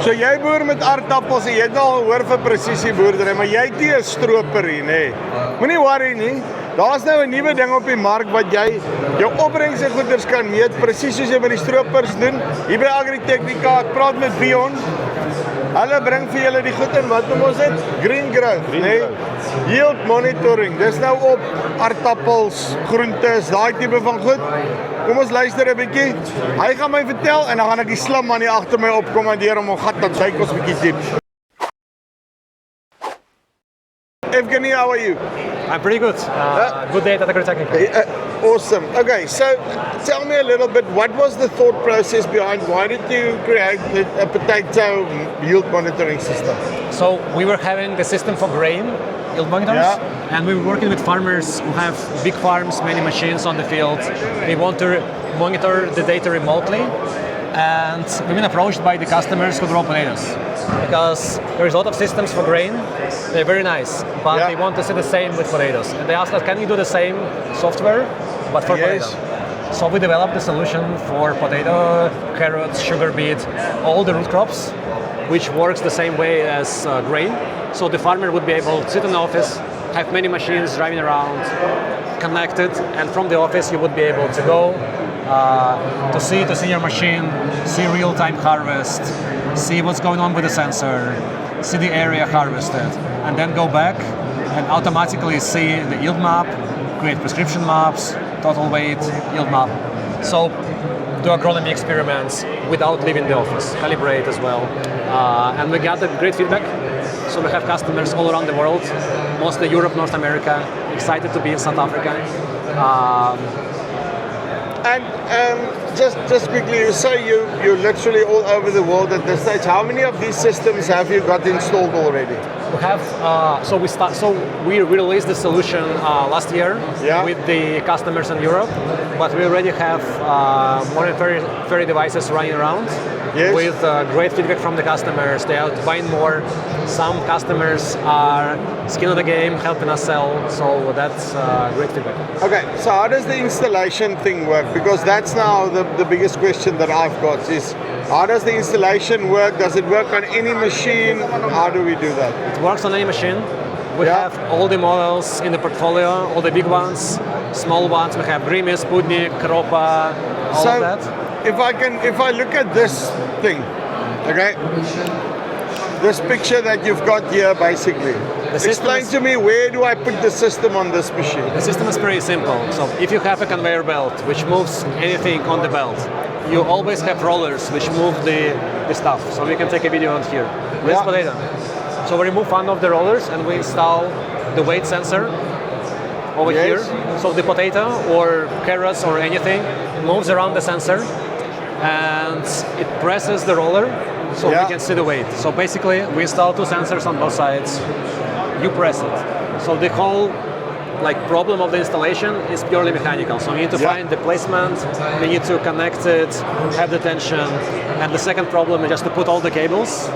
So jy boer met aardappels en jy het al hoor vir presisieboerdery, maar jy het nie 'n stroper hier, nê. Moenie worry nie. Daar's nou 'n nuwe ding op die mark wat jy jou opbrengs en goeders kan meet presies soos jy met die stropers doen. Hier by Agritechnica, ek praat met Bion. Hulle bring vir julle die goed in, wat noem ons dit? Green growth, nê? Yield monitoring. Dis nou op aardappels, groentes, daai tipe van goed. Kom ons luister 'n bietjie. Hy gaan my vertel en dan gaan ek die slim man hier agter my opkommandeer om 'n gat te duik ons bietjie diep. Evgeny, how are you? I'm pretty good. Good day at Agritechnica. Awesome. Okay, so tell me a little bit, what was the thought process behind, why did you create a potato yield monitoring system? So we were having the system for grain yield monitors, and we were working with farmers who have big farms, many machines on the field. They want to monitor the data remotely, and we've been approached by the customers who grow potatoes. Because there's a lot of systems for grain, they're very nice, but they want to see the same with potatoes. And they asked us, can you do the same software, but for potato? So we developed a solution for potato, carrots, sugar beet, all the root crops, which works the same way as grain. So the farmer would be able to sit in the office, have many machines driving around, connected, and from the office you would be able to go to see your machine, see real-time harvest, see what's going on with the sensor, see the area harvested, and then go back and automatically see the yield map, create prescription maps, total weight, yield map. So do agronomy experiments without leaving the office, calibrate as well. And we got great feedback. So we have customers all around the world, mostly Europe, North America, excited to be in South Africa. And just quickly, you say you're literally all over the world at this stage. How many of these systems have you got installed already? We have we released the solution last year with the customers in Europe, but we already have more than 30 devices running around with great feedback from the customers. They are buying more. Some customers are skin in the game, helping us sell. So that's great feedback. Okay, so how does the installation thing work? Because that's now the biggest question that I've got is, how does the installation work? Does it work on any machine? How do we do that? It works on any machine. We have all the models in the portfolio, all the big ones, small ones. We have Grimi, Sputnik, Kropa, all of that. If I look at this thing, okay, this picture that you've got here, basically. Explain to me, where do I put the system on this machine? The system is pretty simple. So if you have a conveyor belt which moves anything on the belt, you always have rollers which move the stuff. So we can take a video on here. This potato. So we remove one of the rollers and we install the weight sensor over here. So the potato or carrots or anything moves around the sensor and it presses the roller so we can see the weight. So basically we install two sensors on both sides. You press it. So the whole problem of the installation is purely mechanical. So you need to find the placement, you need to connect it, have the tension, and the second problem is just to put all the cables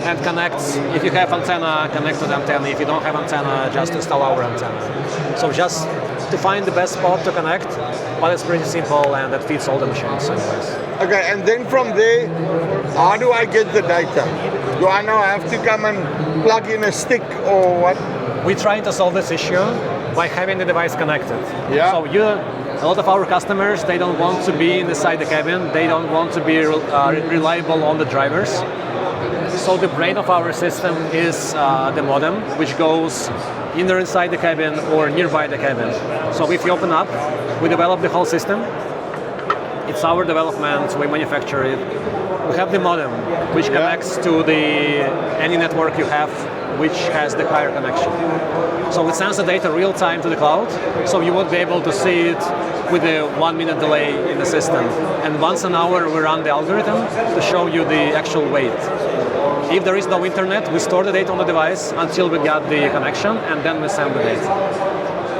and connect. If you have antenna, connect to the antenna. If you don't have antenna, just install our antenna. So just to find the best spot to connect, but it's pretty simple and it fits all the machines anyways. Okay, and then from there, how do I get the data? Do I now have to come and plug in a stick or what? We're trying to solve this issue by having the device connected. So a lot of our customers, they don't want to be inside the cabin, they don't want to be reliable on the drivers. So the brain of our system is the modem, which goes either inside the cabin or nearby the cabin. So if you open up, we develop the whole system. It's our development, we manufacture it. We have the modem, which connects to any network you have, which has the higher connection. So it sends the data real time to the cloud, so you would be able to see it with a 1 minute delay in the system. And once an hour we run the algorithm to show you the actual weight. If there is no internet, we store the data on the device until we get the connection, and then we send the data.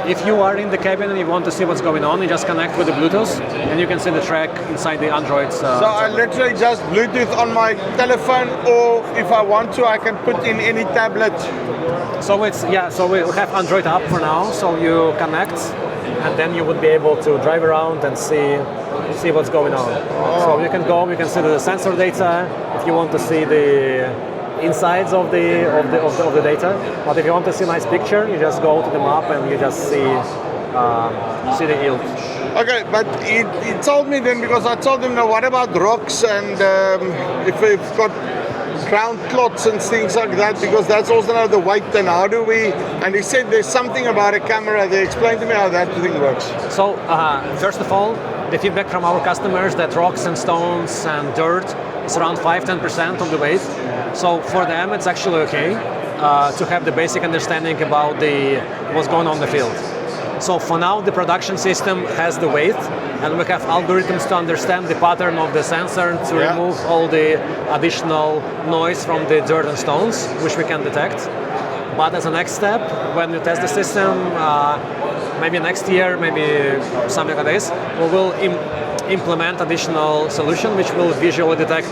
If you are in the cabin and you want to see what's going on, you just connect with the Bluetooth and you can see the track inside the Android. So I literally just Bluetooth on my telephone, or if I want to, I can put in any tablet. So so we have Android app for now, so you connect and then you would be able to drive around and see see what's going on. So you can go, you can see the sensor data if you want to see the insides of the data. But if you want to see a nice picture, you just go to the map and you just see the yield. Okay, but he told me then, because I told him, now what about rocks and if we've got ground clots and things like that, because that's also now the weight, and how do we, and he said there's something about a camera. They explained to me how that thing works. So first of all, the feedback from our customers that rocks and stones and dirt is around 5-10% of the weight. So for them it's actually okay to have the basic understanding about what's going on in the field. So for now, the production system has the weight, and we have algorithms to understand the pattern of the sensor to remove all the additional noise from the dirt and stones, which we can detect. But as a next step, when you test the system, maybe next year, maybe something like this, we will implement additional solution which will visually detect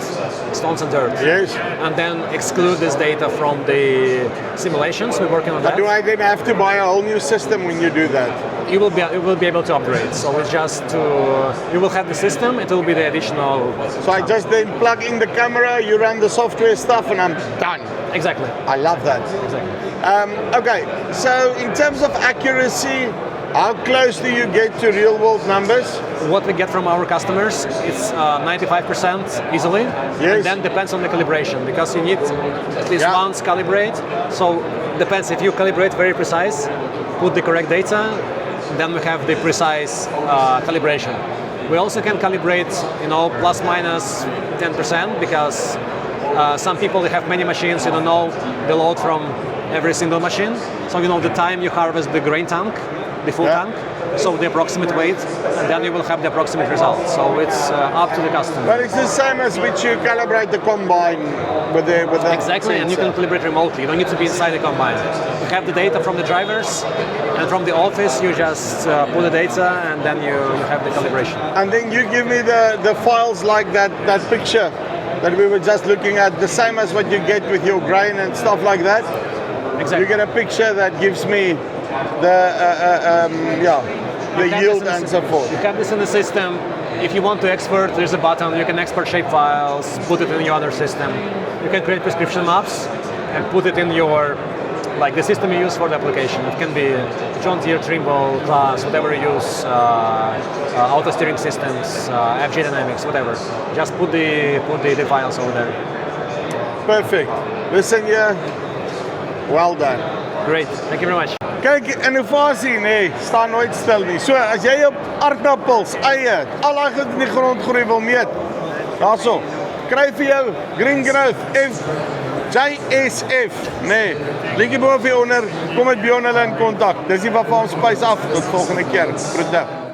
stones and dirt. Yes. And then exclude this data from the simulations. We're working on that. But do I then have to buy a whole new system when you do that? You will be able to upgrade. So it's just you will have the system. It will be the additional. So I just then plug in the camera, you run the software stuff, and I'm done. Exactly. I love that. Exactly. Okay, so in terms of accuracy, how close do you get to real world numbers? What we get from our customers, it's 95% easily. Yes. And then depends on the calibration, because you need at least once calibrate. So depends, if you calibrate very precise, put the correct data, then we have the precise calibration. We also can calibrate, plus minus 10%, because some people, they have many machines, you don't know the load from every single machine. So the time you harvest the grain tank, the full tank, so the approximate weight, and then you will have the approximate result. So it's up to the customer. But it's the same as which you calibrate the combine with the exactly, sensor. and you can calibrate remotely. You don't need to be inside the combine. You have the data from the drivers, and from the office you just put the data, and then you have the calibration. And then you give me the files like that picture that we were just looking at, the same as what you get with your grain and stuff like that. Exactly. You get a picture that gives me the yield and so forth. You have this in the system. If you want to export, there's a button. You can export shape files, put it in your other system. You can create prescription maps and put it in your, like the system you use for the application. It can be John Deere, Trimble, Class, whatever you use, auto steering systems, FG Dynamics, whatever. Just put the files over there. Perfect. Listen here. Well done. Great. Thank you very much. Kyk, innovasie staan nooit stil nie. So as jy op aartappels, eie, al daai goed in die grond groei wil meet, daarso, kry vir jou Green Growth JSF, linkie bo of onder, kom met by hulle in kontak. Dis die wat van ons spys af. Tot volgende keer. Groete.